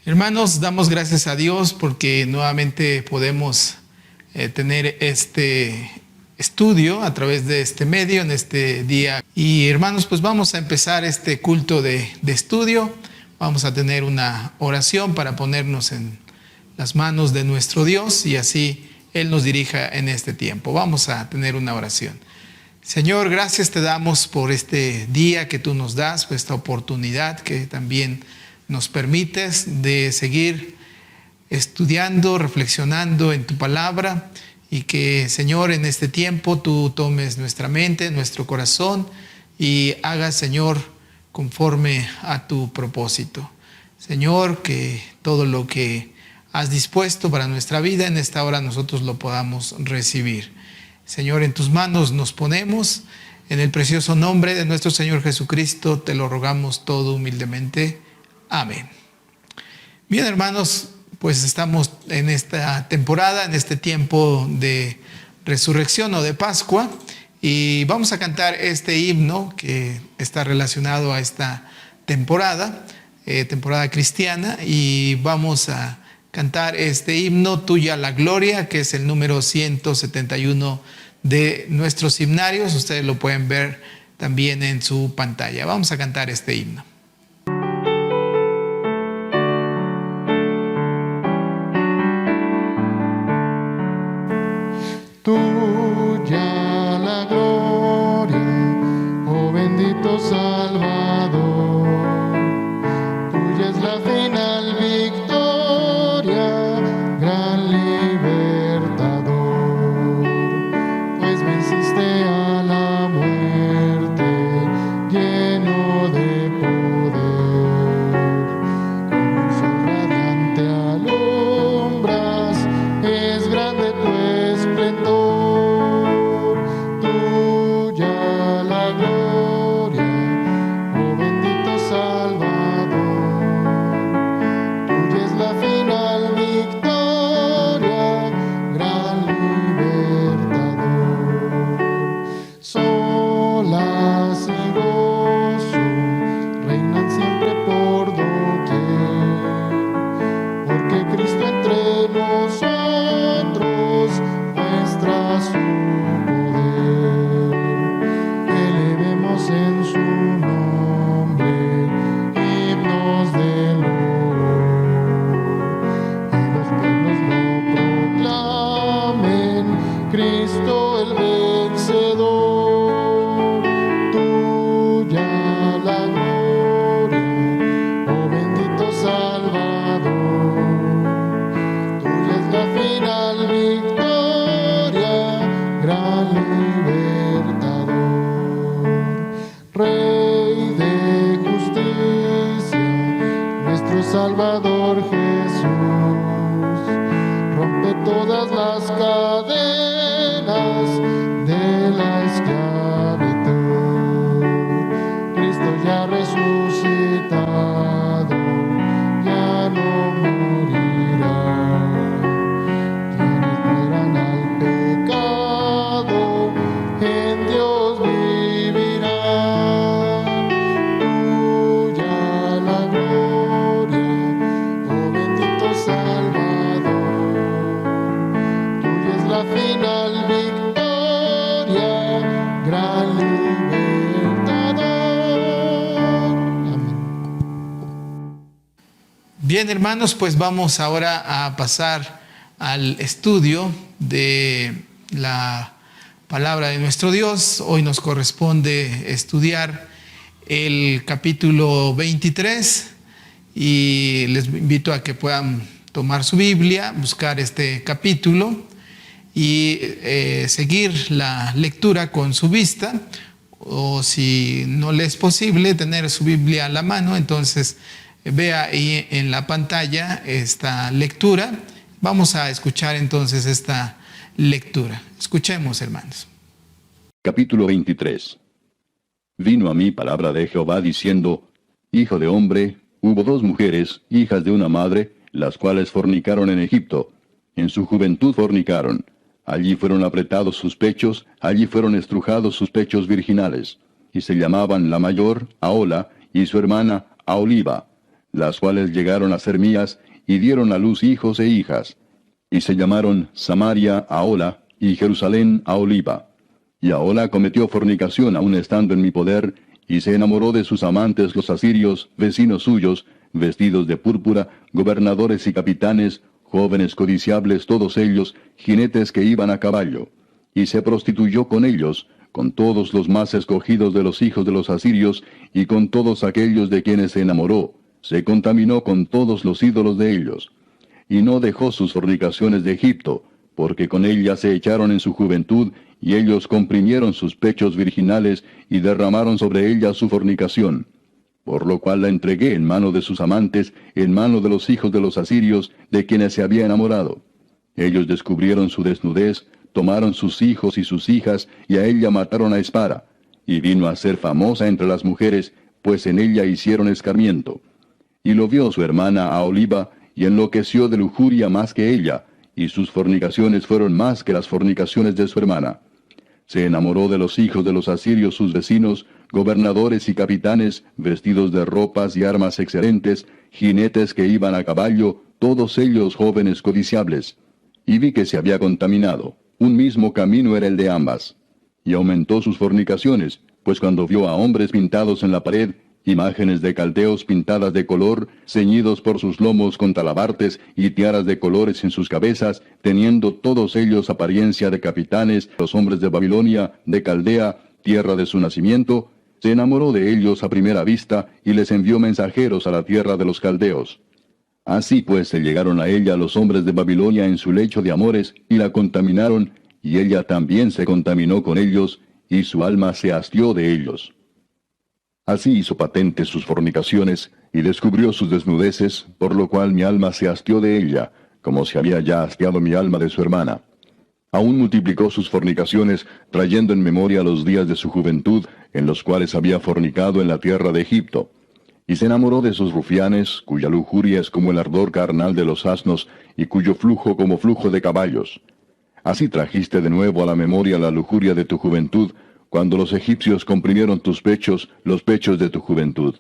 Hermanos, damos gracias a Dios porque nuevamente podemos tener este estudio a través de este medio en este día. Y hermanos, pues vamos a empezar este culto de estudio. Vamos a tener una oración para ponernos en las manos de nuestro Dios y así Él nos dirija en este tiempo. Vamos a tener una oración. Señor, gracias te damos por este día que tú nos das, por esta oportunidad que también nos permites de seguir estudiando, reflexionando en tu palabra y que, Señor, en este tiempo tú tomes nuestra mente, nuestro corazón y hagas, Señor, conforme a tu propósito. Señor, que todo lo que has dispuesto para nuestra vida en esta hora nosotros lo podamos recibir. Señor, en tus manos nos ponemos, en el precioso nombre de nuestro Señor Jesucristo te lo rogamos todo humildemente. Amén. Bien, hermanos, pues estamos en esta temporada, en este tiempo de resurrección o de Pascua, y vamos a cantar este himno que está relacionado a esta temporada, temporada cristiana, y vamos a cantar este himno, Tuya la Gloria, que es el número 171 de nuestros himnarios. Ustedes lo pueden ver también en su pantalla. Vamos a cantar este himno. Tuya la gloria, oh bendito Salvador. Tuya es la final victoria, gran libertador. Pues venciste a la muerte, lleno de poder. Como un sol radiante alumbras, es grande tu esplendor. Cristo el vencedor, tuya la gloria, oh bendito Salvador. Tuya es la final victoria, gran libertador. Rey de justicia, nuestro Salvador Jesús, rompe todas las cadenas de la esclavitud. Cristo ya resucitado, ya no morirá. Quienes mueran al pecado, en Dios vivirán. Tuya la gloria, oh bendito Salvador. Tuya es la final victoria, gran libertador. Amén. Bien, hermanos, pues vamos ahora a pasar al estudio de la palabra de nuestro Dios. Hoy nos corresponde estudiar el capítulo 23 y les invito a que puedan tomar su Biblia, buscar este capítulo y seguir la lectura con su vista, o si no le es posible tener su Biblia a la mano, entonces vea ahí en la pantalla esta lectura. Vamos a escuchar entonces esta lectura. Escuchemos, hermanos. Capítulo 23. Vino a mí palabra de Jehová diciendo: Hijo de hombre, hubo dos mujeres, hijas de una madre, las cuales fornicaron en Egipto. En su juventud fornicaron. Allí fueron apretados sus pechos, allí fueron estrujados sus pechos virginales. Y se llamaban la mayor Ahola, y su hermana Aholiba. las cuales llegaron a ser mías, y dieron a luz hijos e hijas. Y se llamaron Samaria a Ahola, y Jerusalén a Oliba. Y Ahola cometió fornicación aun estando en mi poder, y se enamoró de sus amantes los asirios, vecinos suyos, vestidos de púrpura, gobernadores y capitanes, jóvenes codiciables todos ellos, jinetes que iban a caballo. Y se prostituyó con ellos, con todos los más escogidos de los hijos de los asirios, y con todos aquellos de quienes se enamoró. Se contaminó con todos los ídolos de ellos. Y no dejó sus fornicaciones de Egipto, porque con ella se echaron en su juventud, y ellos comprimieron sus pechos virginales, y derramaron sobre ella su fornicación. Por lo cual la entregué en mano de sus amantes, en mano de los hijos de los asirios, de quienes se había enamorado. Ellos descubrieron su desnudez, tomaron sus hijos y sus hijas, y a ella mataron a espada. Y vino a ser famosa entre las mujeres, pues en ella hicieron escarmiento. Y lo vio su hermana Aholiba, y enloqueció de lujuria más que ella, y sus fornicaciones fueron más que las fornicaciones de su hermana. Se enamoró de los hijos de los asirios sus vecinos, gobernadores y capitanes, vestidos de ropas y armas excelentes, jinetes que iban a caballo, todos ellos jóvenes codiciables. Y vi que se había contaminado. Un mismo camino era el de ambas. Y aumentó sus fornicaciones, pues cuando vio a hombres pintados en la pared, imágenes de caldeos pintadas de color, ceñidos por sus lomos con talabartes y tiaras de colores en sus cabezas, teniendo todos ellos apariencia de capitanes, los hombres de Babilonia, de Caldea, tierra de su nacimiento, se enamoró de ellos a primera vista y les envió mensajeros a la tierra de los caldeos. Así pues se llegaron a ella los hombres de Babilonia en su lecho de amores y la contaminaron, y ella también se contaminó con ellos, y su alma se hastió de ellos. Así hizo patente sus fornicaciones, y descubrió sus desnudeces, por lo cual mi alma se hastió de ella, como se había ya hastiado mi alma de su hermana. Aún multiplicó sus fornicaciones, trayendo en memoria los días de su juventud, en los cuales había fornicado en la tierra de Egipto. Y se enamoró de sus rufianes, cuya lujuria es como el ardor carnal de los asnos, y cuyo flujo como flujo de caballos. Así trajiste de nuevo a la memoria la lujuria de tu juventud, cuando los egipcios comprimieron tus pechos, los pechos de tu juventud.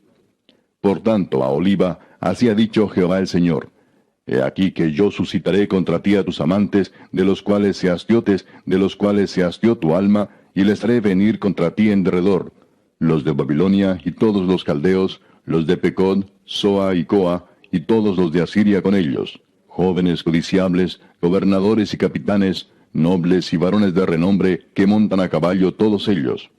Por tanto, Aholiba, así ha dicho Jehová el Señor: He aquí que yo suscitaré contra ti a tus amantes, de los cuales se hastió tu alma, y les haré venir contra ti en derredor, los de Babilonia y todos los caldeos, los de Pecod, Soa y Coa, y todos los de Asiria con ellos, jóvenes codiciables, gobernadores y capitanes, nobles y varones de renombre, que montan a caballo todos ellos.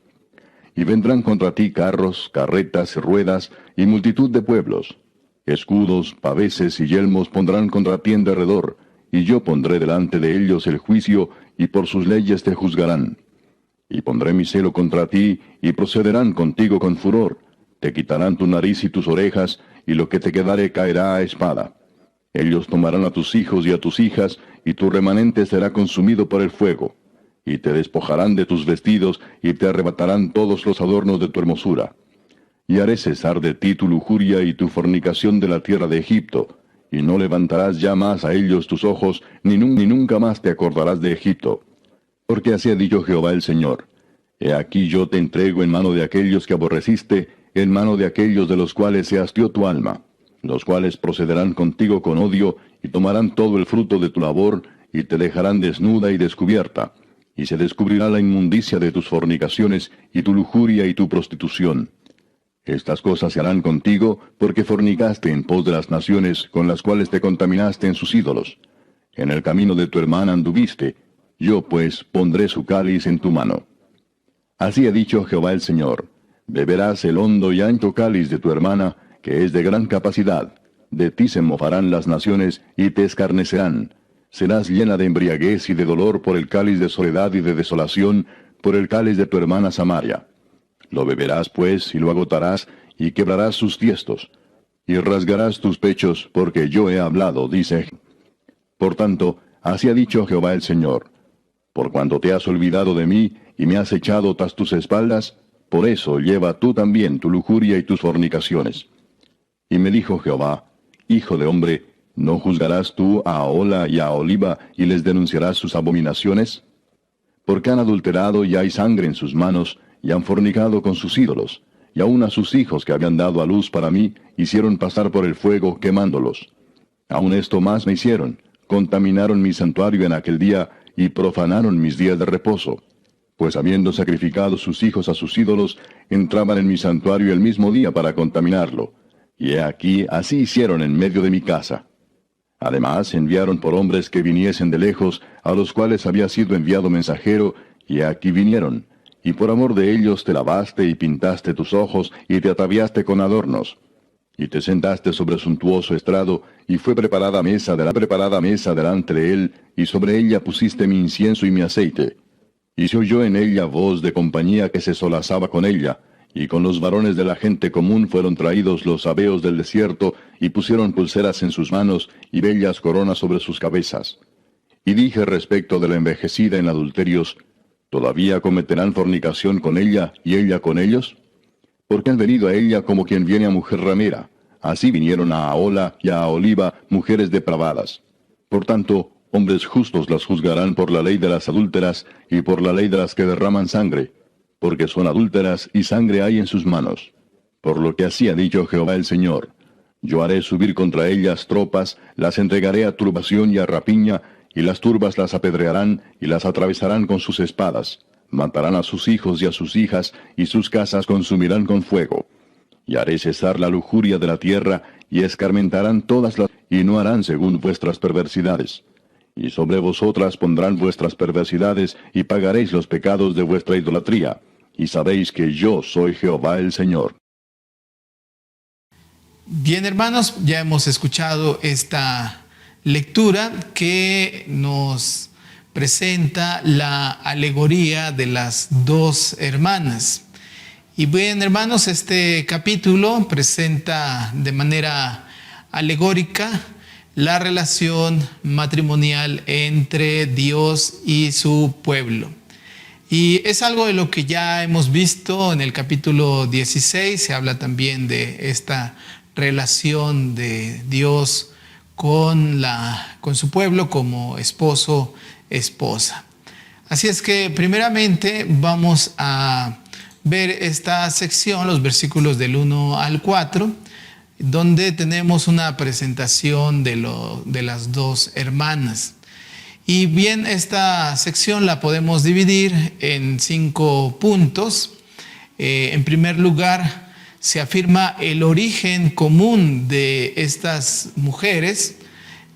Y vendrán contra ti carros, carretas y ruedas, y multitud de pueblos. Escudos, paveses y yelmos pondrán contra ti en derredor, y yo pondré delante de ellos el juicio, y por sus leyes te juzgarán. Y pondré mi celo contra ti, y procederán contigo con furor. Te quitarán tu nariz y tus orejas, y lo que te quedare caerá a espada. Ellos tomarán a tus hijos y a tus hijas, y tu remanente será consumido por el fuego. Y te despojarán de tus vestidos, y te arrebatarán todos los adornos de tu hermosura. Y haré cesar de ti tu lujuria y tu fornicación de la tierra de Egipto, y no levantarás ya más a ellos tus ojos, ni nunca más te acordarás de Egipto. Porque así ha dicho Jehová el Señor: He aquí yo te entrego en mano de aquellos que aborreciste, en mano de aquellos de los cuales se hastió tu alma, los cuales procederán contigo con odio, y tomarán todo el fruto de tu labor, y te dejarán desnuda y descubierta, y se descubrirá la inmundicia de tus fornicaciones, y tu lujuria y tu prostitución. Estas cosas se harán contigo, porque fornicaste en pos de las naciones, con las cuales te contaminaste en sus ídolos. En el camino de tu hermana anduviste, yo pues pondré su cáliz en tu mano. Así ha dicho Jehová el Señor: Beberás el hondo y ancho cáliz de tu hermana, que es de gran capacidad. De ti se mofarán las naciones, y te escarnecerán. Serás llena de embriaguez y de dolor por el cáliz de soledad y de desolación, por el cáliz de tu hermana Samaria. Lo beberás pues, y lo agotarás, y quebrarás sus tiestos, y rasgarás tus pechos, porque yo he hablado, dice. Por tanto, así ha dicho Jehová el Señor: Por cuanto te has olvidado de mí, y me has echado tras tus espaldas, por eso lleva tú también tu lujuria y tus fornicaciones. Y me dijo Jehová: Hijo de hombre, ¿no juzgarás tú a Ahola y a Aholiba, y les denunciarás sus abominaciones? Porque han adulterado y hay sangre en sus manos, y han fornicado con sus ídolos, y aun a sus hijos que habían dado a luz para mí, hicieron pasar por el fuego quemándolos. Aun esto más me hicieron, contaminaron mi santuario en aquel día, y profanaron mis días de reposo. Pues habiendo sacrificado sus hijos a sus ídolos, entraban en mi santuario el mismo día para contaminarlo. Y he aquí, así hicieron en medio de mi casa. Además, enviaron por hombres que viniesen de lejos, a los cuales había sido enviado mensajero, y aquí vinieron. Y por amor de ellos te lavaste y pintaste tus ojos, y te ataviaste con adornos. Y te sentaste sobre suntuoso estrado, y fue preparada mesa delante de él, y sobre ella pusiste mi incienso y mi aceite. Y se oyó en ella voz de compañía que se solazaba con ella, y con los varones de la gente común fueron traídos los sabeos del desierto, y pusieron pulseras en sus manos, y bellas coronas sobre sus cabezas. Y dije respecto de la envejecida en adulterios, ¿todavía cometerán fornicación con ella, y ella con ellos? Porque han venido a ella como quien viene a mujer ramera. Así vinieron a Ahola y a Aholiba, mujeres depravadas. Por tanto, hombres justos las juzgarán por la ley de las adúlteras y por la ley de las que derraman sangre, porque son adúlteras y sangre hay en sus manos. Por lo que así ha dicho Jehová el Señor: yo haré subir contra ellas tropas, las entregaré a turbación y a rapiña, y las turbas las apedrearán y las atravesarán con sus espadas. Matarán a sus hijos y a sus hijas, y sus casas consumirán con fuego. Y haré cesar la lujuria de la tierra, y escarmentarán todas las, y no harán según vuestras perversidades. Y sobre vosotras pondrán vuestras perversidades, y pagaréis los pecados de vuestra idolatría. Y sabéis que yo soy Jehová el Señor. Bien, hermanos, ya hemos escuchado esta lectura que nos presenta la alegoría de las dos hermanas. Y bien, hermanos, este capítulo presenta de manera alegórica la relación matrimonial entre Dios y su pueblo. Y es algo de lo que ya hemos visto en el capítulo 16, se habla también de esta relación de Dios con su pueblo como esposo, esposa. Así es que primeramente vamos a ver esta sección, los versículos del 1 al 4, donde tenemos una presentación de las dos hermanas. Y bien, esta sección la podemos dividir en 5 puntos. En primer lugar, se afirma el origen común de estas mujeres.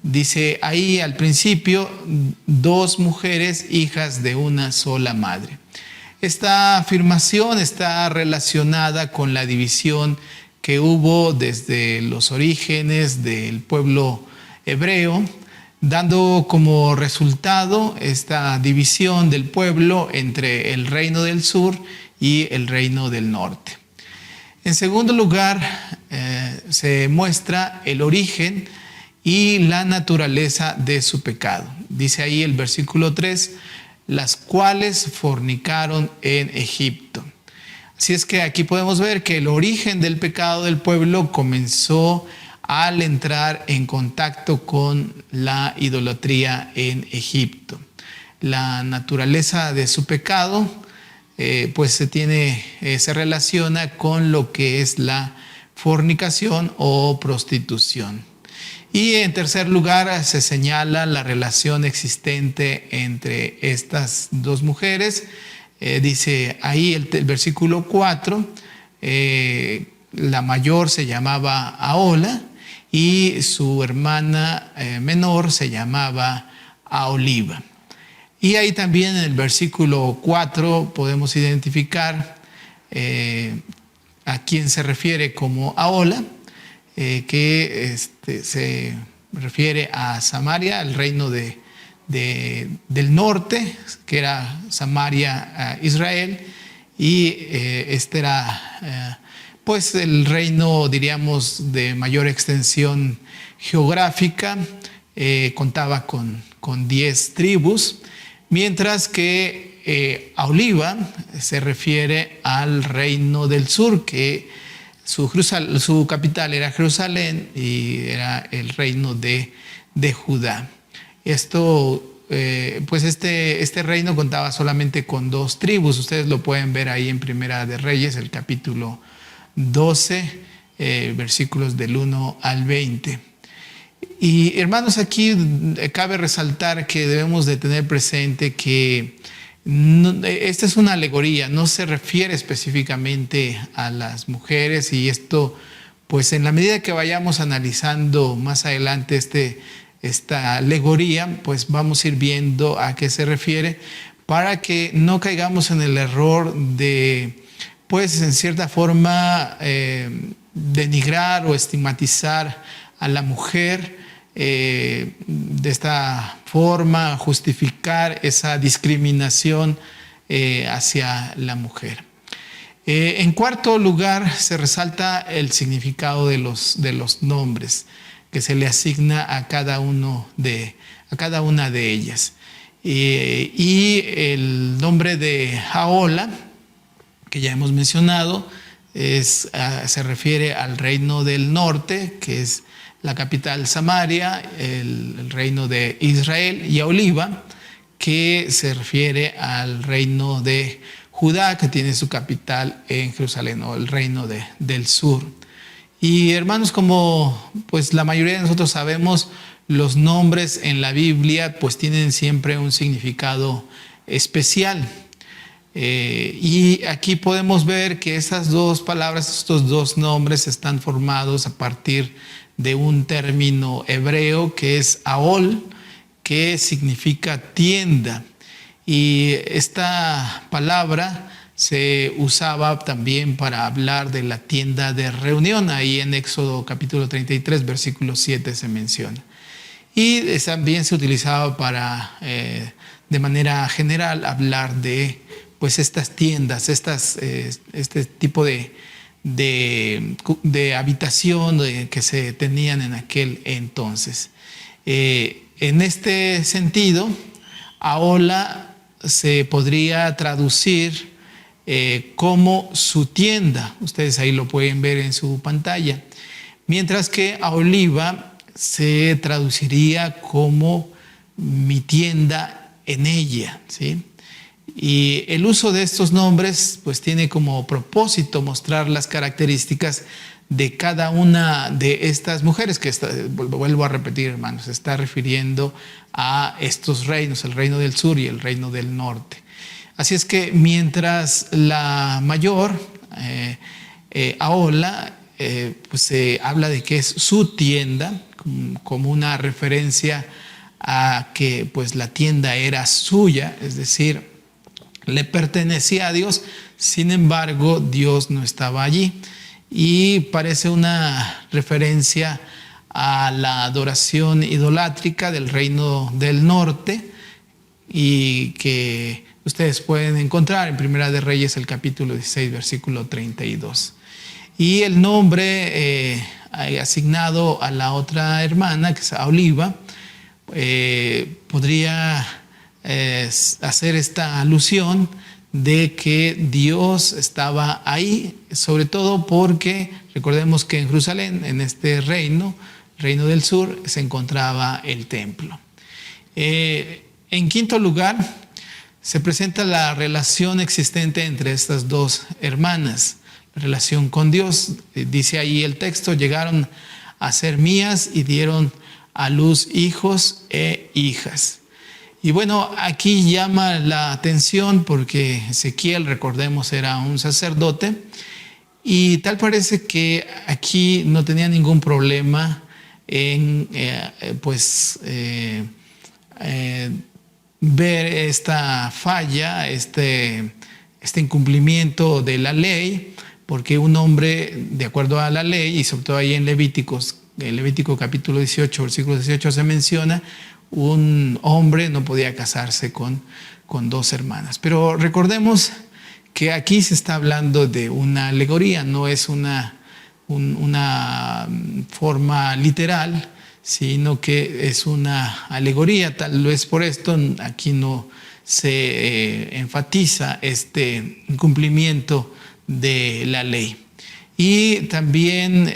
Dice ahí al principio, 2 mujeres hijas de una sola madre. Esta afirmación está relacionada con la división que hubo desde los orígenes del pueblo hebreo, dando como resultado esta división del pueblo entre el reino del sur y el reino del norte. En segundo lugar, se muestra el origen y la naturaleza de su pecado. Dice ahí el versículo 3, las cuales fornicaron en Egipto. Así es que aquí podemos ver que el origen del pecado del pueblo comenzó al entrar en contacto con la idolatría en Egipto. La naturaleza de su pecado pues se relaciona con lo que es la fornicación o prostitución. Y en tercer lugar se señala la relación existente entre estas dos mujeres. Dice ahí el versículo 4, la mayor se llamaba Ahola y su hermana menor se llamaba Aholiba. Y ahí también en el versículo 4 podemos identificar a quién se refiere como Ahola, que se refiere a Samaria, el reino del norte, que era Samaria, Israel, y este era pues el reino, diríamos, de mayor extensión geográfica, contaba con 10 tribus, mientras que Aholiba se refiere al reino del sur, que su capital era Jerusalén y era el reino de Judá. Esto, pues este reino contaba solamente con 2 tribus. Ustedes lo pueden ver ahí en Primera de Reyes, el capítulo 12, versículos del 1 al 20. Y hermanos, aquí cabe resaltar que debemos de tener presente que esta es una alegoría, no se refiere específicamente a las mujeres, y esto, pues en la medida que vayamos analizando más adelante esta alegoría, pues vamos a ir viendo a qué se refiere, para que no caigamos en el error de, pues en cierta forma, denigrar o estigmatizar a la mujer, de esta forma justificar esa discriminación hacia la mujer. En cuarto lugar, se resalta el significado de los nombres que se le asigna a cada una de ellas. Y el nombre de Ahola, que ya hemos mencionado, se refiere al reino del norte, que es la capital Samaria, el reino de Israel, y a Oliva, que se refiere al reino de Judá, que tiene su capital en Jerusalén, o el reino del sur. Y hermanos, como pues la mayoría de nosotros sabemos, los nombres en la Biblia pues tienen siempre un significado especial. Y aquí podemos ver que esas dos palabras, estos dos nombres, están formados a partir de un término hebreo que es Ahol, que significa tienda. Y esta palabra se usaba también para hablar de la tienda de reunión. Ahí en Éxodo capítulo 33, versículo 7 se menciona. Y también se utilizaba para, de manera general, hablar de pues estas tiendas, este tipo de habitación que se tenían en aquel entonces. En este sentido, Ahola se podría traducir como su tienda. Ustedes ahí lo pueden ver en su pantalla. Mientras que Aholiba se traduciría como mi tienda en ella, ¿sí? Y el uso de estos nombres pues tiene como propósito mostrar las características de cada una de estas mujeres, que vuelvo a repetir, hermanos, se está refiriendo a estos reinos, el reino del sur y el reino del norte. Así es que mientras la mayor, Ahola, pues se habla de que es su tienda, como una referencia a que pues la tienda era suya, es decir, le pertenecía a Dios. Sin embargo, Dios no estaba allí, y parece una referencia a la adoración idolátrica del reino del norte, y que ustedes pueden encontrar en Primera de Reyes, el capítulo 16, versículo 32. Y el nombre asignado a la otra hermana, que es Aholiba, podría hacer esta alusión de que Dios estaba ahí, sobre todo porque recordemos que en Jerusalén, en este reino del sur, se encontraba el templo. En quinto lugar, se presenta la relación existente entre estas dos hermanas, la relación con Dios. Dice ahí el texto: llegaron a ser mías y dieron a luz hijos e hijas. Y bueno, aquí llama la atención porque Ezequiel, recordemos, era un sacerdote, y tal parece que aquí no tenía ningún problema en ver esta falla, este incumplimiento de la ley, porque un hombre, de acuerdo a la ley, y sobre todo ahí en Levítico capítulo 18, versículo 18 se menciona, un hombre no podía casarse con dos hermanas. Pero recordemos que aquí se está hablando de una alegoría, no es una forma literal, sino que es una alegoría. Tal vez por esto aquí no se enfatiza este incumplimiento de la ley. Y también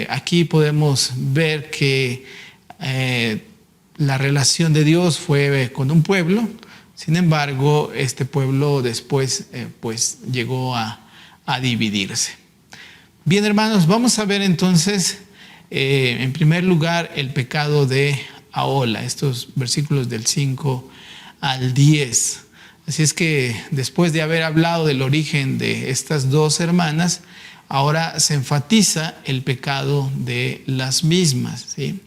aquí podemos ver que la relación de Dios fue con un pueblo. Sin embargo, este pueblo después llegó a a dividirse. Bien, hermanos, vamos a ver entonces, en primer lugar, el pecado de Ahola, estos versículos del 5 al 10. Así es que después de haber hablado del origen de estas dos hermanas, ahora se enfatiza el pecado de las mismas, ¿sí?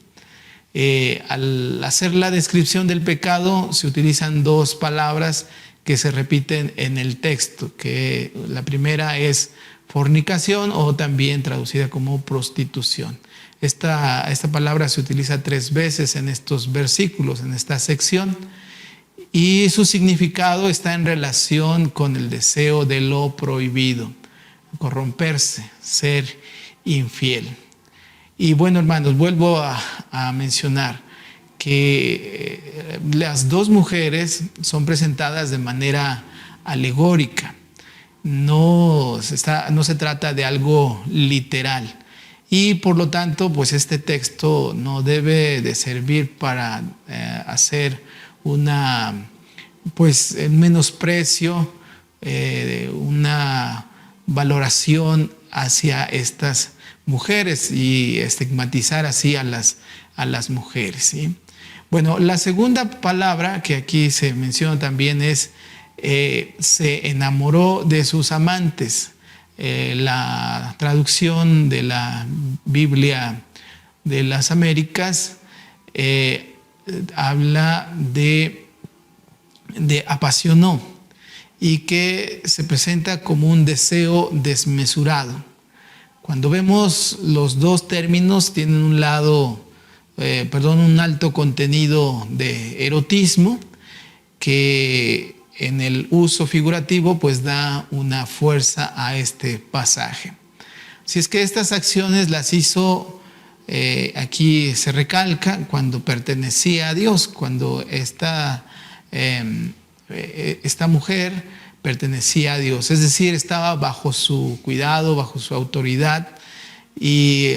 Al hacer la descripción del pecado se utilizan dos palabras que se repiten en el texto, que la primera es fornicación o también traducida como prostitución. Esta palabra se utiliza 3 veces en estos versículos, en esta sección, y su significado está en relación con el deseo de lo prohibido, corromperse, ser infiel. Y bueno, hermanos, vuelvo a mencionar que las dos mujeres son presentadas de manera alegórica. No se trata de algo literal. Y por lo tanto, pues este texto no debe de servir para hacer un menosprecio, una valoración hacia estas mujeres y estigmatizar así a las mujeres, ¿sí? Bueno, la segunda palabra que aquí se menciona también es se enamoró de sus amantes. La traducción de la Biblia de las Américas habla de apasionó y que se presenta como un deseo desmesurado. Cuando vemos los dos términos tienen un alto contenido de erotismo que en el uso figurativo pues da una fuerza a este pasaje. Si es que estas acciones las hizo, aquí se recalca, cuando pertenecía a Dios, cuando esta mujer pertenecía a Dios, es decir, estaba bajo su cuidado, bajo su autoridad, y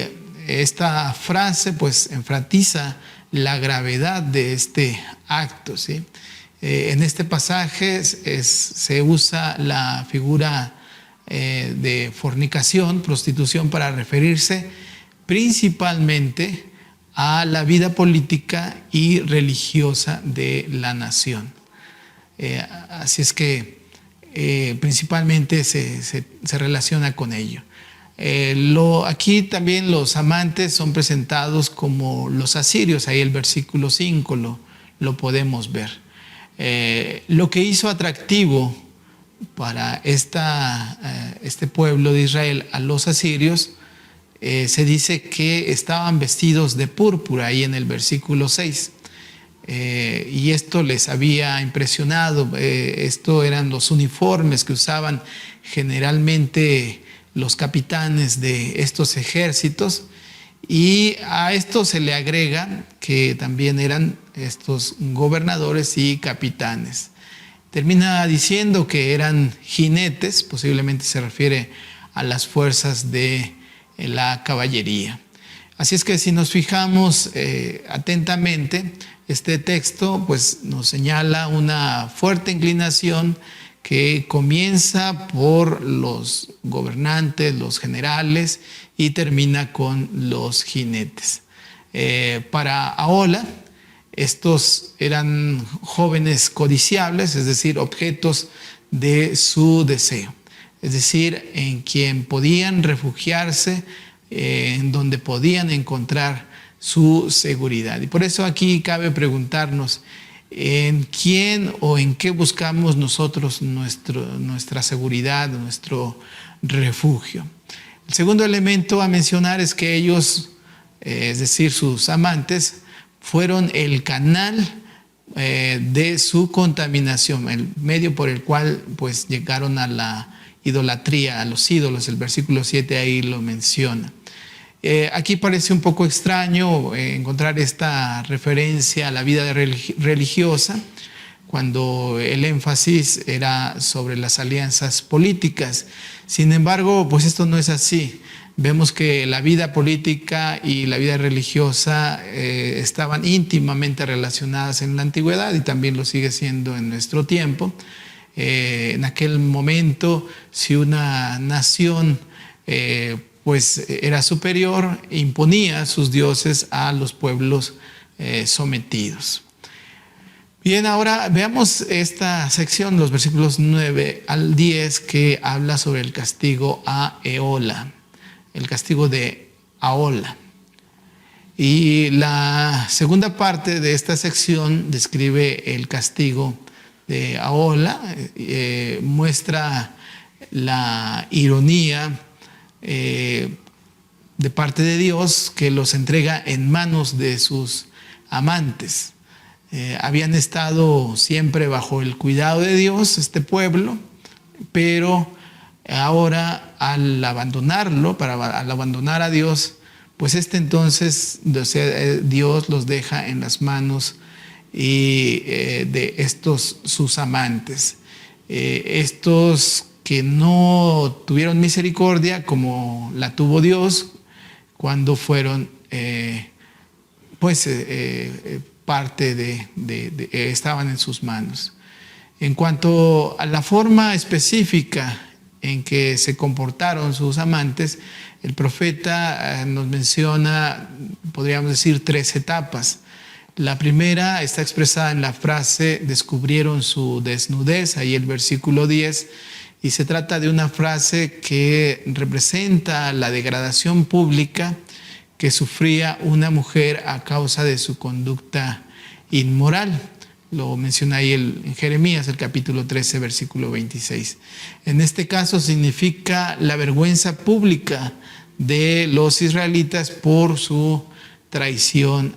esta frase pues enfatiza la gravedad de este acto, ¿sí? En este pasaje se usa la figura de fornicación, prostitución, para referirse principalmente a la vida política y religiosa de la nación. Así es que principalmente se relaciona con ello. Aquí también los amantes son presentados como los asirios, ahí el versículo 5 lo podemos ver. Lo que hizo atractivo para este pueblo de Israel a los asirios, se dice que estaban vestidos de púrpura, ahí en el versículo 6. Y esto les había impresionado. Esto eran los uniformes que usaban generalmente los capitanes de estos ejércitos, y a esto se le agrega que también eran estos gobernadores y capitanes. Termina diciendo que eran jinetes, posiblemente se refiere a las fuerzas de la caballería. Así es que si nos fijamos atentamente, este texto pues nos señala una fuerte inclinación que comienza por los gobernantes, los generales, y termina con los jinetes. Para Ahola, estos eran jóvenes codiciables, es decir, objetos de su deseo, es decir, en quien podían refugiarse, en donde podían encontrar su seguridad. Y por eso aquí cabe preguntarnos, ¿en quién o en qué buscamos nosotros nuestra seguridad, nuestro refugio? El segundo elemento a mencionar es que ellos, es decir, sus amantes, fueron el canal de su contaminación, el medio por el cual pues llegaron a la idolatría, a los ídolos. El versículo 7 ahí lo menciona. Aquí parece un poco extraño encontrar esta referencia a la vida religiosa, cuando el énfasis era sobre las alianzas políticas. Sin embargo, pues esto no es así. Vemos que la vida política y la vida religiosa estaban íntimamente relacionadas en la antigüedad, y también lo sigue siendo en nuestro tiempo. En aquel momento, si una nación pues era superior, imponía sus dioses a los pueblos sometidos. Bien, ahora veamos esta sección, los versículos 9 al 10, que habla sobre el castigo a Eola, el castigo de Ahola. Y la segunda parte de esta sección describe el castigo de Ahola, muestra la ironía de parte de Dios, que los entrega en manos de sus amantes. Habían estado siempre bajo el cuidado de Dios, este pueblo, pero ahora al abandonarlo, al abandonar a Dios, pues entonces Dios los deja en las manos de estos sus amantes. Estos que no tuvieron misericordia como la tuvo Dios cuando fueron parte estaban en sus manos. En cuanto a la forma específica en que se comportaron sus amantes, el profeta nos menciona, podríamos decir, 3 etapas. La primera está expresada en la frase descubrieron su desnudez, ahí el versículo 10, y se trata de una frase que representa la degradación pública que sufría una mujer a causa de su conducta inmoral. Lo menciona ahí en Jeremías, el capítulo 13, versículo 26. En este caso significa la vergüenza pública de los israelitas por su traición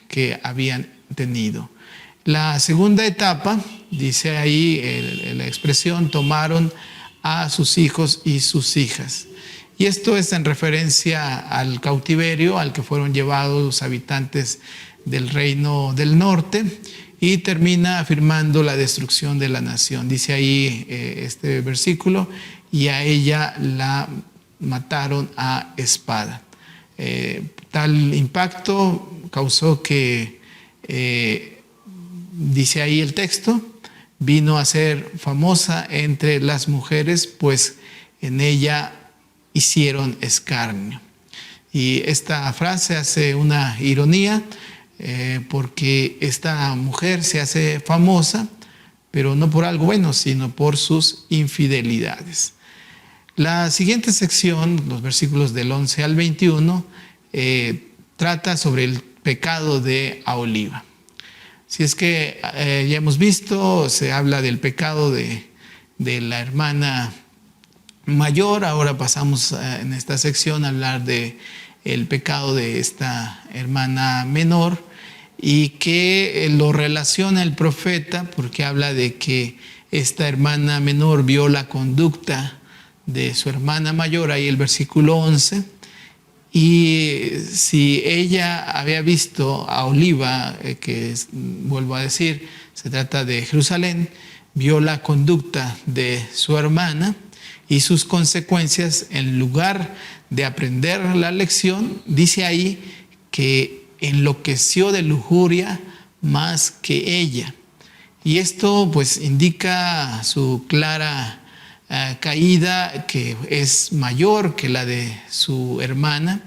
que habían tenido. La segunda etapa, dice ahí la expresión, tomaron a sus hijos y sus hijas. Y esto es en referencia al cautiverio al que fueron llevados los habitantes del reino del norte, y termina afirmando la destrucción de la nación. Dice ahí este versículo, y a ella la mataron a espada. Tal impacto causó que, dice ahí el texto, vino a ser famosa entre las mujeres, pues en ella hicieron escarnio. Y esta frase hace una ironía, porque esta mujer se hace famosa, pero no por algo bueno, sino por sus infidelidades. La siguiente sección, los versículos del 11 al 21, trata sobre el pecado de Aholiba. Si es que ya hemos visto, se habla del pecado de la hermana mayor. Ahora pasamos en esta sección a hablar de el pecado de esta hermana menor, y que lo relaciona el profeta porque habla de que esta hermana menor vio la conducta de su hermana mayor, ahí el versículo 11, y si ella había visto a Aholiba, vuelvo a decir, se trata de Jerusalén, vio la conducta de su hermana y sus consecuencias, en lugar de aprender la lección, dice ahí que enloqueció de lujuria más que ella. Y esto pues indica su clara caída, que es mayor que la de su hermana.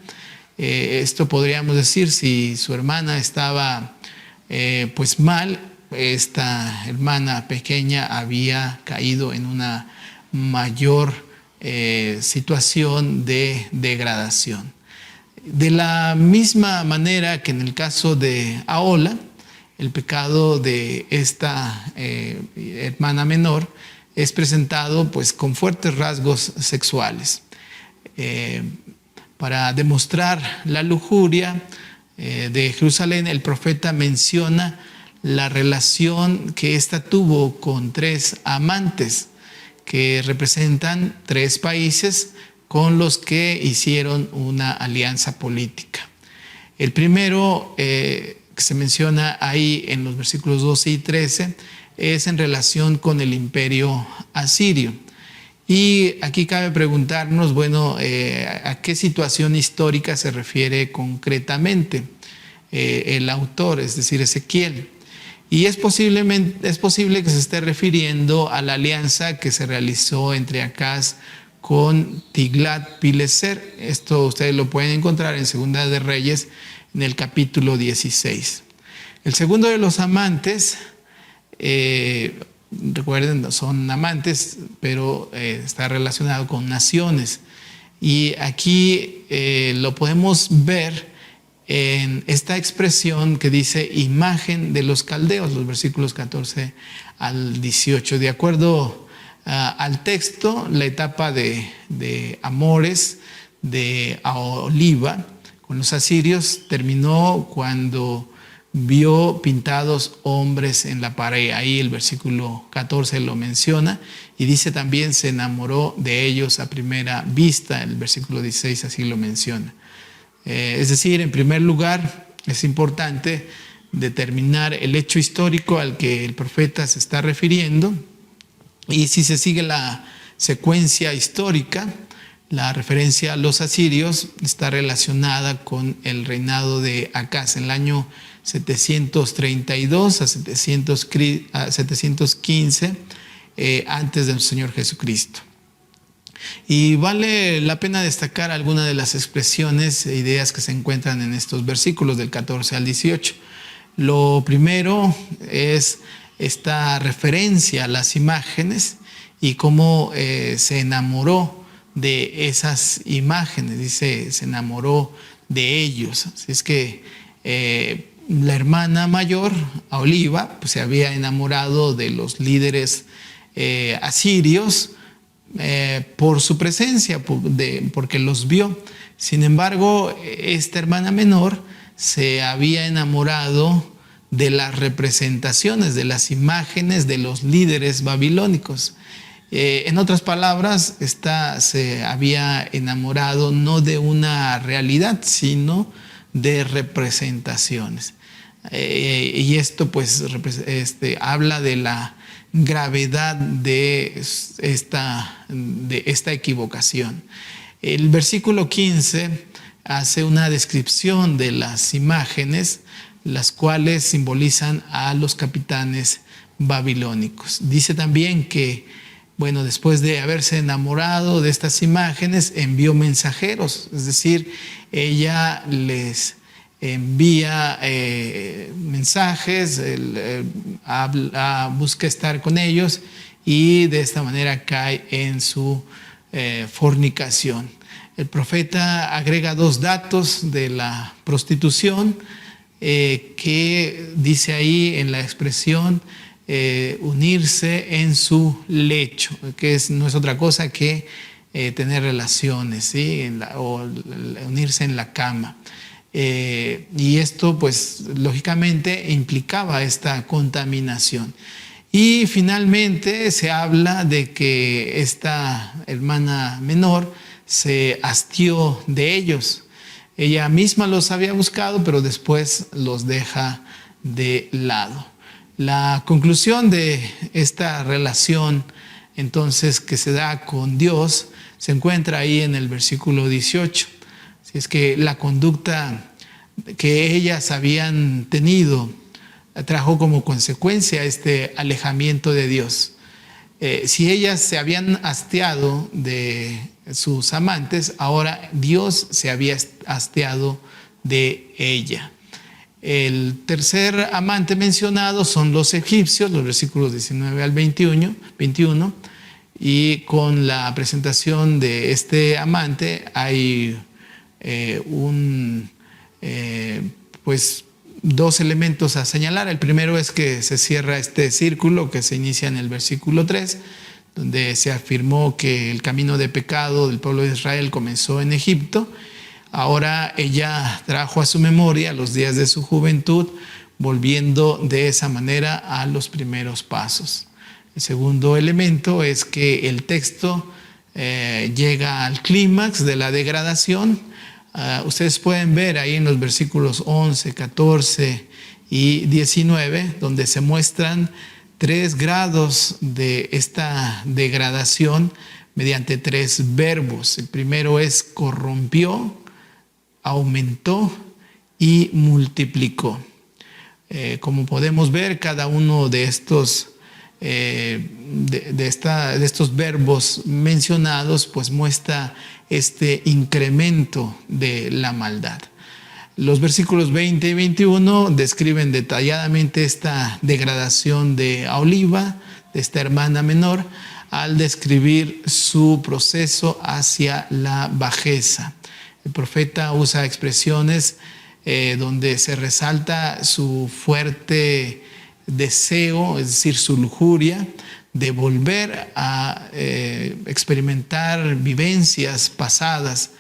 Esto podríamos decir, si su hermana estaba pues mal, esta hermana pequeña había caído en una mayor situación de degradación. De la misma manera que en el caso de Ahola, el pecado de esta hermana menor es presentado pues con fuertes rasgos sexuales. Para demostrar la lujuria de Jerusalén, el profeta menciona la relación que ésta tuvo con 3 amantes que representan 3 países con los que hicieron una alianza política. El primero que se menciona ahí en los versículos 12 y 13 es en relación con el imperio asirio. Y aquí cabe preguntarnos, bueno, ¿a qué situación histórica se refiere concretamente el autor, es decir, Ezequiel? Y es posible que se esté refiriendo a la alianza que se realizó entre Acaz con Tiglat-Pileser. Esto ustedes lo pueden encontrar en Segunda de Reyes, en el capítulo 16. El segundo de los amantes, recuerden, son amantes, pero está relacionado con naciones. Y aquí lo podemos ver en esta expresión que dice imagen de los caldeos, los versículos 14 al 18. De acuerdo al texto, la etapa de amores de Aholiba con los asirios terminó cuando vio pintados hombres en la pared. Ahí el versículo 14 lo menciona y dice también se enamoró de ellos a primera vista. El versículo 16 así lo menciona. Es decir, en primer lugar, es importante determinar el hecho histórico al que el profeta se está refiriendo. Y si se sigue la secuencia histórica, la referencia a los asirios está relacionada con el reinado de Acaz en el año 732 a 715 antes del Señor Jesucristo. Y vale la pena destacar algunas de las expresiones e ideas que se encuentran en estos versículos del 14 al 18. Lo primero es esta referencia a las imágenes y cómo se enamoró de esas imágenes. Dice, se enamoró de ellos. Así es que la hermana mayor, Aholiba, pues se había enamorado de los líderes asirios por su presencia, porque los vio. Sin embargo, esta hermana menor se había enamorado de las representaciones, de las imágenes de los líderes babilónicos. En otras palabras, esta se había enamorado no de una realidad, sino de representaciones. Y esto pues habla de la gravedad de esta equivocación. El versículo 15 hace una descripción de las imágenes, las cuales simbolizan a los capitanes babilónicos. Dice también que, bueno, después de haberse enamorado de estas imágenes, envió mensajeros, es decir, ella les envía mensajes, busca estar con ellos y de esta manera cae en su fornicación. El profeta agrega dos datos de la prostitución que dice ahí en la expresión unirse en su lecho, que no es otra cosa que tener relaciones, ¿sí? O unirse en la cama. Y esto pues lógicamente implicaba esta contaminación. Y finalmente se habla de que esta hermana menor se hastió de ellos. Ella misma los había buscado, pero después los deja de lado. La conclusión de esta relación entonces que se da con Dios se encuentra ahí en el versículo 18. Si es que la conducta que ellas habían tenido trajo como consecuencia este alejamiento de Dios. Si ellas se habían hastiado de sus amantes, ahora Dios se había hastiado de ella. El tercer amante mencionado son los egipcios, los versículos 19 al 21, y con la presentación de este amante hay pues dos elementos a señalar. El primero es que se cierra este círculo que se inicia en el versículo 3, donde se afirmó que el camino de pecado del pueblo de Israel comenzó en Egipto. Ahora ella trajo a su memoria los días de su juventud, volviendo de esa manera a los primeros pasos. El segundo elemento es que el texto llega al clímax de la degradación. Ustedes pueden ver ahí en los versículos 11, 14 y 19, donde se muestran 3 grados de esta degradación mediante 3 verbos. El primero es corrompió, aumentó y multiplicó. Como podemos ver, cada uno de estos de estos verbos mencionados pues muestra este incremento de la maldad. Los versículos 20 y 21 describen detalladamente esta degradación de Aholiba, de esta hermana menor, al describir su proceso hacia la bajeza. El profeta usa expresiones donde se resalta su fuerte deseo, es decir, su lujuria, de volver a experimentar vivencias pasadas,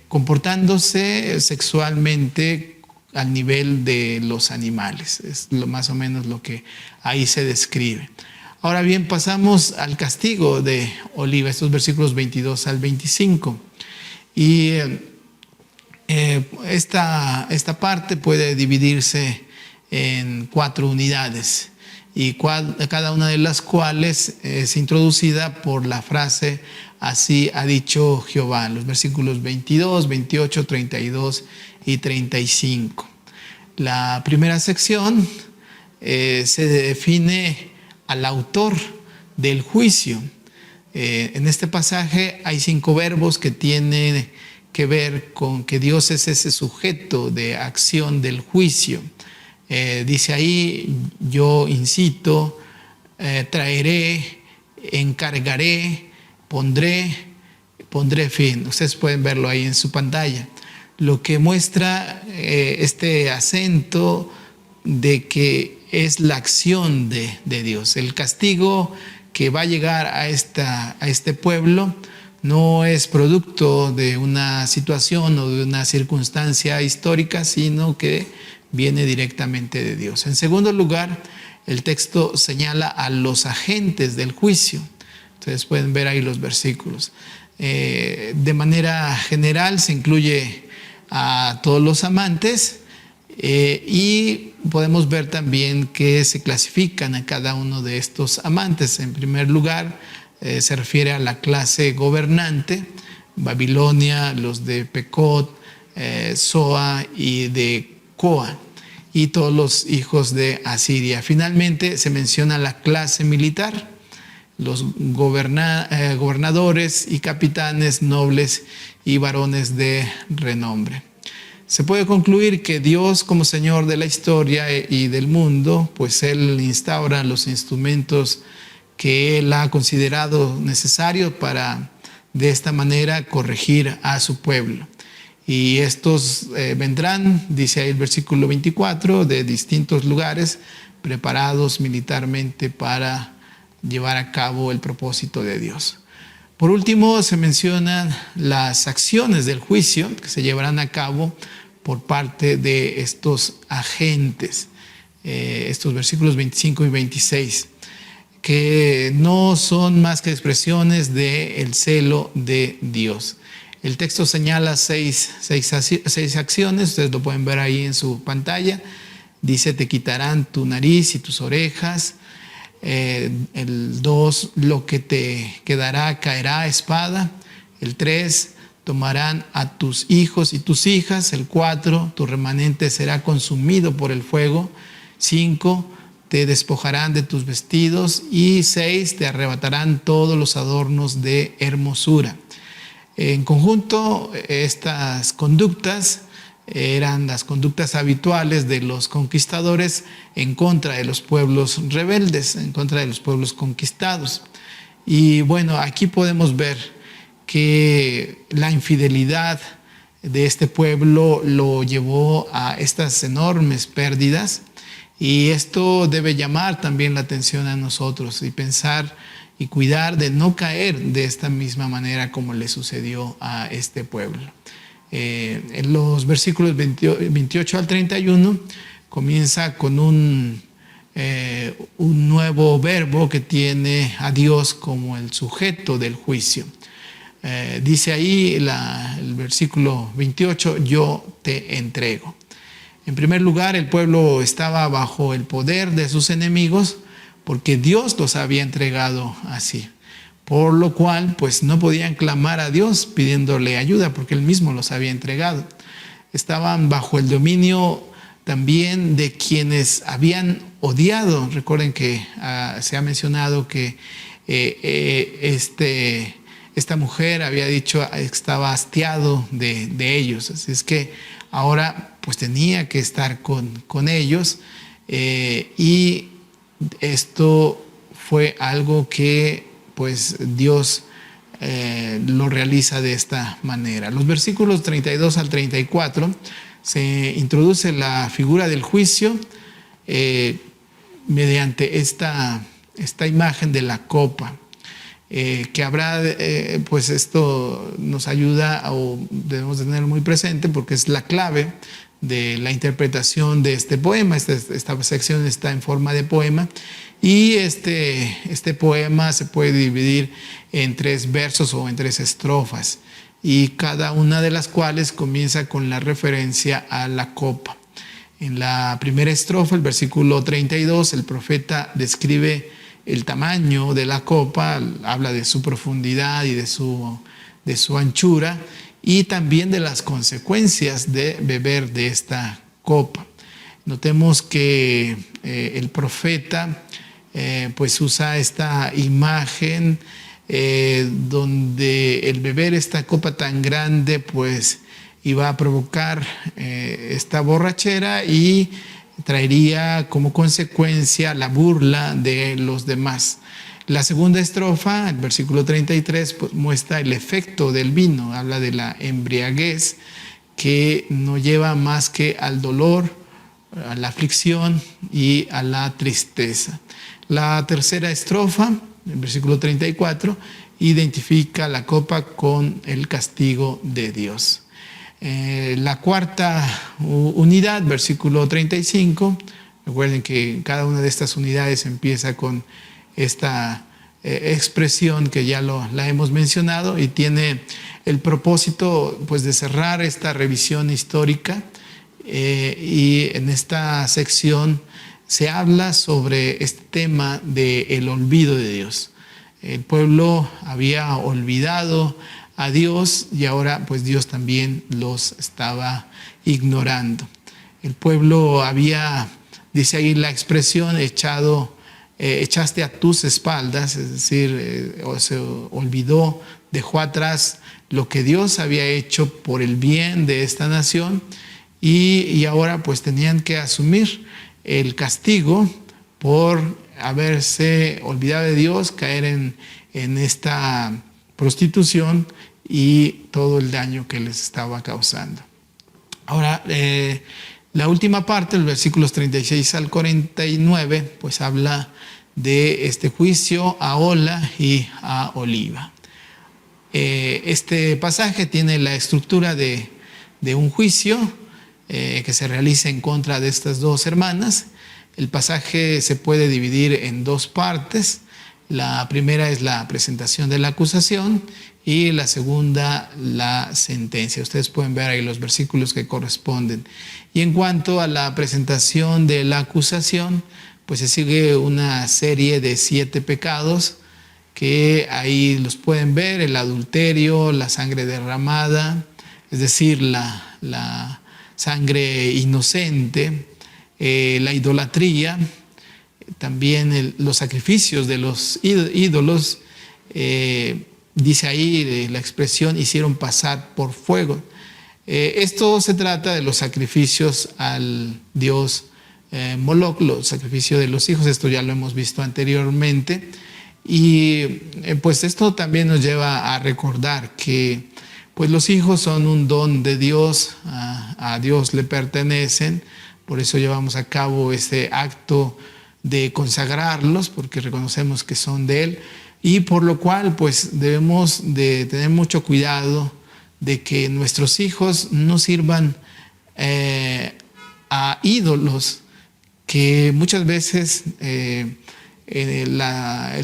comportándose sexualmente al nivel de los animales. Es más o menos lo que ahí se describe. Ahora bien, pasamos al castigo de Aholiba, estos versículos 22 al 25. Y esta parte puede dividirse en 4 unidades, y cada una de las cuales es introducida por la frase "así ha dicho Jehová", los versículos 22, 28, 32 y 35. La primera sección se define al autor del juicio. En este pasaje hay 5 verbos que tienen que ver con que Dios es ese sujeto de acción del juicio. Dice ahí: yo incito, traeré, encargaré, pondré fin. Ustedes pueden verlo ahí en su pantalla. Lo que muestra este acento de que es la acción de Dios. El castigo que va a llegar a este pueblo no es producto de una situación o de una circunstancia histórica, sino que viene directamente de Dios. En segundo lugar, el texto señala a los agentes del juicio. Ustedes pueden ver ahí los versículos. De manera general se incluye a todos los amantes, y podemos ver también que se clasifican a cada uno de estos amantes. En primer lugar, se refiere a la clase gobernante: Babilonia, los de Pecod, Zoa y de Coa, y todos los hijos de Asiria. Finalmente se menciona la clase militar: los gobernadores y capitanes, nobles y varones de renombre. Se puede concluir que Dios, como Señor de la historia y del mundo, pues Él instaura los instrumentos que Él ha considerado necesarios para de esta manera corregir a su pueblo. Y estos vendrán, dice ahí el versículo 24, de distintos lugares, preparados militarmente para llevar a cabo el propósito de Dios. Por último, se mencionan las acciones del juicio que se llevarán a cabo por parte de estos agentes, estos versículos 25 y 26, que no son más que expresiones del celo de Dios. El texto señala seis acciones, ustedes lo pueden ver ahí en su pantalla. Dice: te quitarán tu nariz y tus orejas. El 2, lo que te quedará caerá a espada. El 3, tomarán a tus hijos y tus hijas. El 4, tu remanente será consumido por el fuego. 5, te despojarán de tus vestidos. Y 6, te arrebatarán todos los adornos de hermosura. En conjunto, estas conductas eran las conductas habituales de los conquistadores en contra de los pueblos rebeldes, en contra de los pueblos conquistados. Y bueno, aquí podemos ver que la infidelidad de este pueblo lo llevó a estas enormes pérdidas, y esto debe llamar también la atención a nosotros y pensar y cuidar de no caer de esta misma manera como le sucedió a este pueblo. En los versículos 28 al 31 comienza con un nuevo verbo que tiene a Dios como el sujeto del juicio. Dice ahí el versículo 28: yo te entrego. En primer lugar, el pueblo estaba bajo el poder de sus enemigos porque Dios los había entregado así. Por lo cual, pues no podían clamar a Dios pidiéndole ayuda porque Él mismo los había entregado. Estaban bajo el dominio también de quienes habían odiado. Recuerden que se ha mencionado que esta mujer había dicho que estaba hastiado de ellos, así es que ahora pues tenía que estar con ellos, y esto fue algo que pues Dios lo realiza de esta manera. Los versículos 32 al 34 se introduce la figura del juicio mediante esta imagen de la copa, que habrá, pues esto nos ayuda, o debemos tener muy presente, porque es la clave de la interpretación de este poema. Esta sección está en forma de poema, y este poema se puede dividir en 3 versos o en 3 estrofas, y cada una de las cuales comienza con la referencia a la copa. En la primera estrofa, el versículo 32, el profeta describe el tamaño de la copa, habla de su profundidad y de su anchura, y también de las consecuencias de beber de esta copa. Notemos que el profeta pues usa esta imagen donde el beber esta copa tan grande pues iba a provocar esta borrachera y traería como consecuencia la burla de los demás. La segunda estrofa, el versículo 33, pues muestra el efecto del vino, habla de la embriaguez que no lleva más que al dolor, a la aflicción y a la tristeza. La tercera estrofa, el versículo 34, identifica la copa con el castigo de Dios. La cuarta unidad, versículo 35, recuerden que cada una de estas unidades empieza con esta expresión que ya la hemos mencionado, y tiene el propósito pues de cerrar esta revisión histórica, y en esta sección se habla sobre este tema del olvido de Dios. El pueblo había olvidado a Dios, y ahora pues Dios también los estaba ignorando. El pueblo había, dice ahí la expresión, echaste a tus espaldas, es decir, se olvidó, dejó atrás lo que Dios había hecho por el bien de esta nación, y ahora pues tenían que asumir el castigo por haberse olvidado de Dios, caer en esta prostitución y todo el daño que les estaba causando. Ahora, la última parte, los versículos 36 al 49, pues habla de este juicio a Ola y a Oliva. Este pasaje tiene la estructura de un juicio que se realiza en contra de estas dos hermanas. El pasaje se puede dividir en 2 partes. La primera es la presentación de la acusación, y la segunda la sentencia. Ustedes pueden ver ahí los versículos que corresponden. Y en cuanto a la presentación de la acusación, pues se sigue una serie de 7 pecados que ahí los pueden ver: el adulterio, la sangre derramada, es decir, la sangre inocente, la idolatría, también los sacrificios de los ídolos, dice ahí la expresión, hicieron pasar por fuego. Esto se trata de los sacrificios al dios Moloch, los sacrificios de los hijos. Esto ya lo hemos visto anteriormente, y pues esto también nos lleva a recordar que pues los hijos son un don de Dios, a Dios le pertenecen. Por eso llevamos a cabo este acto de consagrarlos, porque reconocemos que son de Él, y por lo cual pues debemos de tener mucho cuidado de que nuestros hijos no sirvan a ídolos que muchas veces el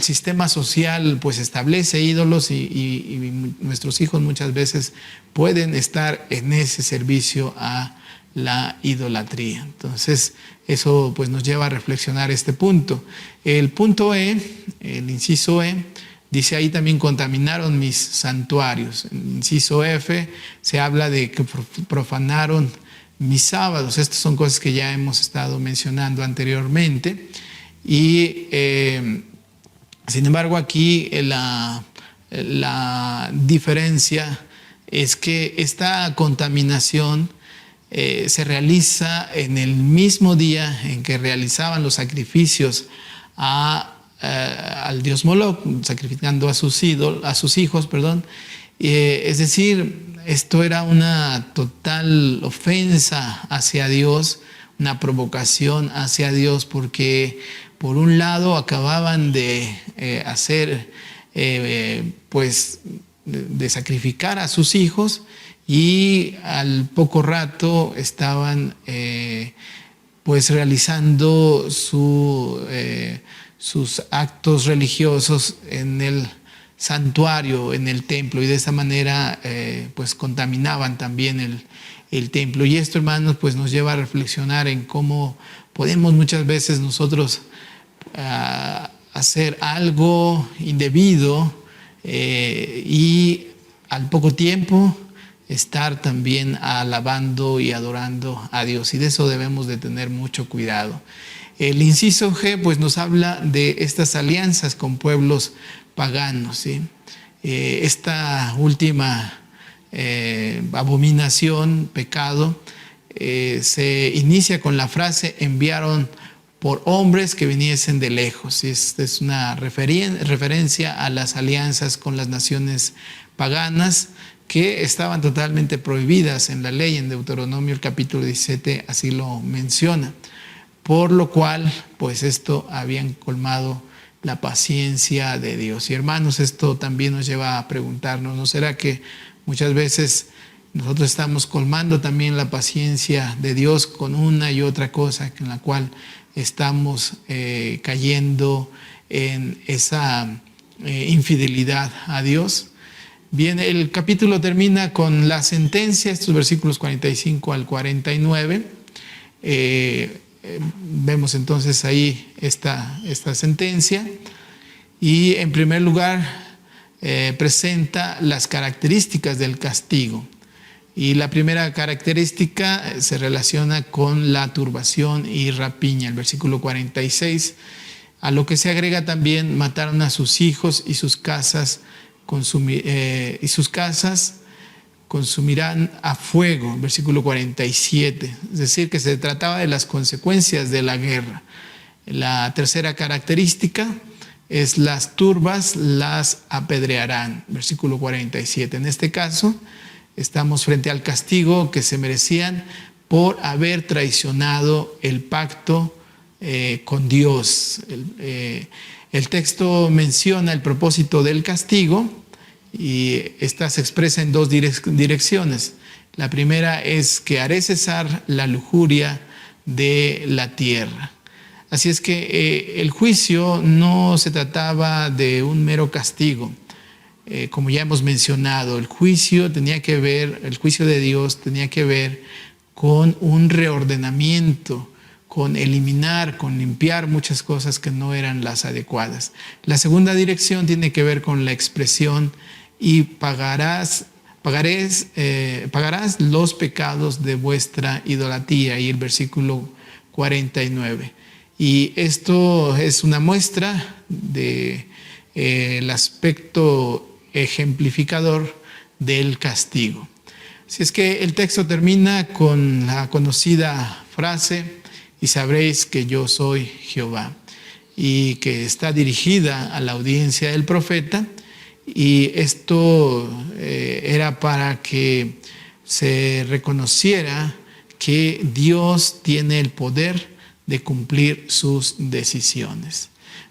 sistema social pues establece ídolos, y nuestros hijos muchas veces pueden estar en ese servicio a la idolatría. Entonces eso pues nos lleva a reflexionar este punto. El punto E, el inciso E, dice ahí también: contaminaron mis santuarios. En el inciso F se habla de que profanaron mis sábados. Estas son cosas que ya hemos estado mencionando anteriormente. Y sin embargo aquí la diferencia es que esta contaminación se realiza en el mismo día en que realizaban los sacrificios al dios Moloch, sacrificando a sus hijos, perdón. Es decir, esto era una total ofensa hacia Dios, una provocación hacia Dios, porque por un lado acababan de de sacrificar a sus hijos, y al poco rato estaban realizando sus actos religiosos en el santuario, en el templo, y de esa manera contaminaban también el templo. Y esto, hermanos, pues nos lleva a reflexionar en cómo podemos muchas veces nosotros hacer algo indebido y al poco tiempo estar también alabando y adorando a Dios, y de eso debemos de tener mucho cuidado. El inciso G pues nos habla de estas alianzas con pueblos paganos, ¿sí? Esta última abominación, pecado, se inicia con la frase: enviaron por hombres que viniesen de lejos. Esta es una referencia a las alianzas con las naciones paganas, que estaban totalmente prohibidas en la ley. En Deuteronomio el capítulo 17 así lo menciona, por lo cual pues esto habían colmado la paciencia de Dios. Y hermanos, esto también nos lleva a preguntarnos, ¿no será que muchas veces nosotros estamos colmando también la paciencia de Dios con una y otra cosa en la cual estamos cayendo en esa infidelidad a Dios? Bien, el capítulo termina con la sentencia, estos versículos 45 al 49. Vemos entonces ahí esta sentencia, y en primer lugar presenta las características del castigo. Y la primera característica se relaciona con la turbación y rapiña, el versículo 46, a lo que se agrega también: mataron a sus hijos y sus casas consumirán a fuego, versículo 47, es decir, que se trataba de las consecuencias de la guerra. La tercera característica es: las turbas las apedrearán, versículo 47. En este caso estamos frente al castigo que se merecían por haber traicionado el pacto con Dios. El texto menciona el propósito del castigo, y esta se expresa en dos direcciones. La primera es que haré cesar la lujuria de la tierra. Así es que el juicio no se trataba de un mero castigo. Como ya hemos mencionado, el juicio de Dios tenía que ver con un reordenamiento, con eliminar, con limpiar muchas cosas que no eran las adecuadas. La segunda dirección tiene que ver con la expresión: y pagarás los pecados de vuestra idolatría, y el versículo 49. Y esto es una muestra del aspecto ejemplificador del castigo. Así es que el texto termina con la conocida frase: y sabréis que yo soy Jehová, y que está dirigida a la audiencia del profeta. Y esto era para que se reconociera que Dios tiene el poder de cumplir sus decisiones.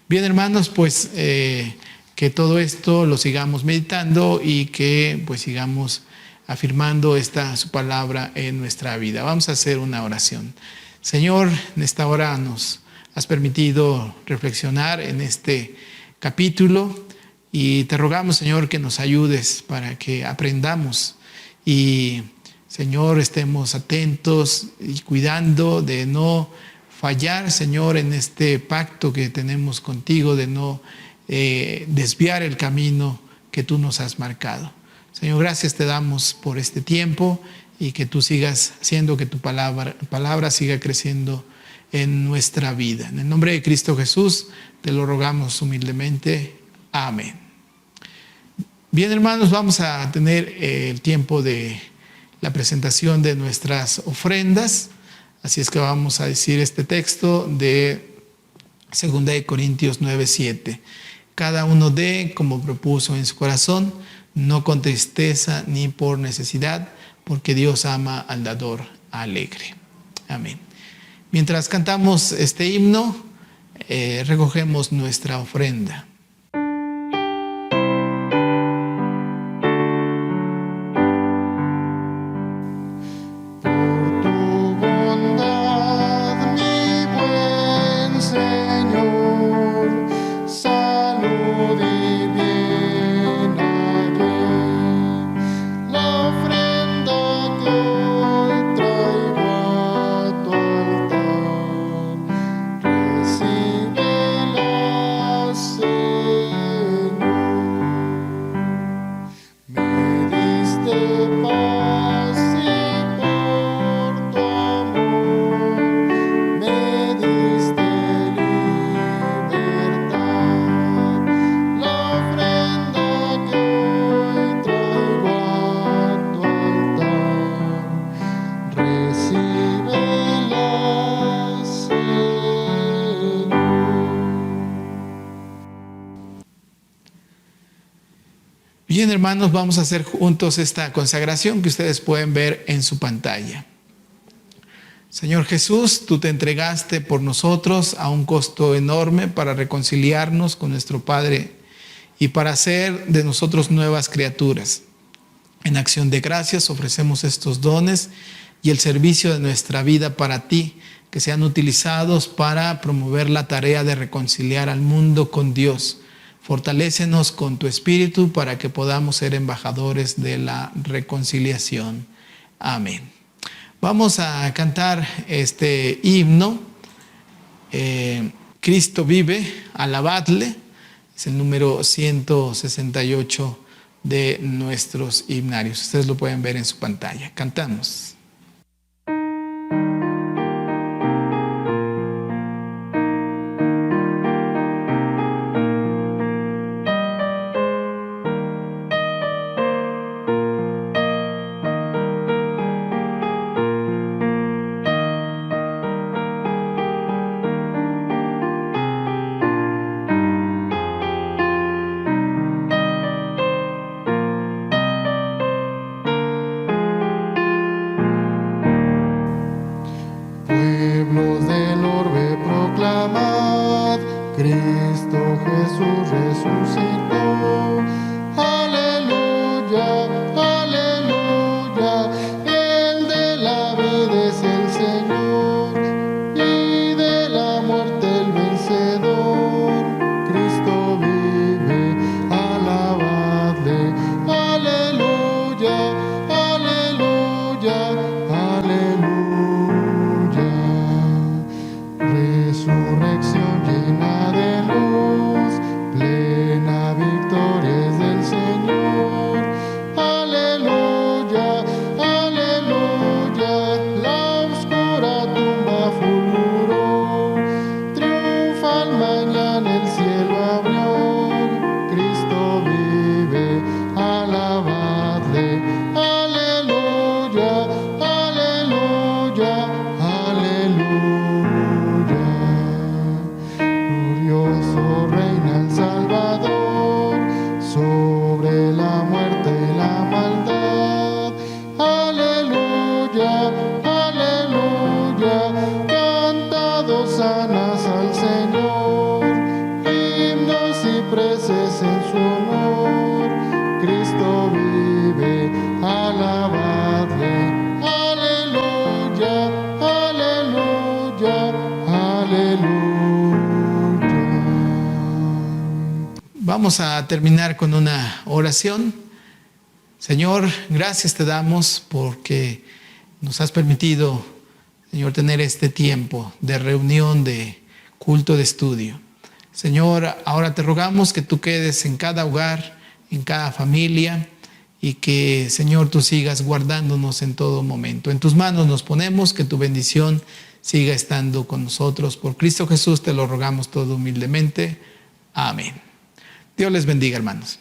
Bien, hermanos, pues que todo esto lo sigamos meditando, y que pues sigamos afirmando su palabra en nuestra vida. Vamos a hacer una oración. Señor, en esta hora nos has permitido reflexionar en este capítulo, y te rogamos, Señor, que nos ayudes para que aprendamos y, Señor, estemos atentos y cuidando de no fallar, Señor, en este pacto que tenemos contigo, de no desviar el camino que tú nos has marcado. Señor, gracias te damos por este tiempo, y que tú sigas haciendo que tu palabra siga creciendo en nuestra vida. En el nombre de Cristo Jesús te lo rogamos humildemente. Amén. Bien, hermanos, vamos a tener el tiempo de la presentación de nuestras ofrendas. Así es que vamos a decir este texto de 2 de Corintios 9:7. Cada uno dé como propuso en su corazón, no con tristeza ni por necesidad, porque Dios ama al dador alegre. Amén. Mientras cantamos este himno, recogemos nuestra ofrenda. Bien, hermanos, vamos a hacer juntos esta consagración que ustedes pueden ver en su pantalla. Señor Jesús, tú te entregaste por nosotros a un costo enorme para reconciliarnos con nuestro Padre y para hacer de nosotros nuevas criaturas. En acción de gracias ofrecemos estos dones y el servicio de nuestra vida para ti, que sean utilizados para promover la tarea de reconciliar al mundo con Dios. Fortalécenos con tu espíritu para que podamos ser embajadores de la reconciliación. Amén. Vamos a cantar este himno. Cristo vive, alabadle. Es el número 168 de nuestros himnarios. Ustedes lo pueden ver en su pantalla. Cantamos. Vamos a terminar con una oración. Señor, gracias te damos porque nos has permitido, Señor, tener este tiempo de reunión, de culto, de estudio. Señor, ahora te rogamos que tú quedes en cada hogar, en cada familia, y que, Señor, tú sigas guardándonos en todo momento. En tus manos nos ponemos, que tu bendición siga estando con nosotros. Por Cristo Jesús te lo rogamos todo humildemente. Amén. Dios les bendiga, hermanos.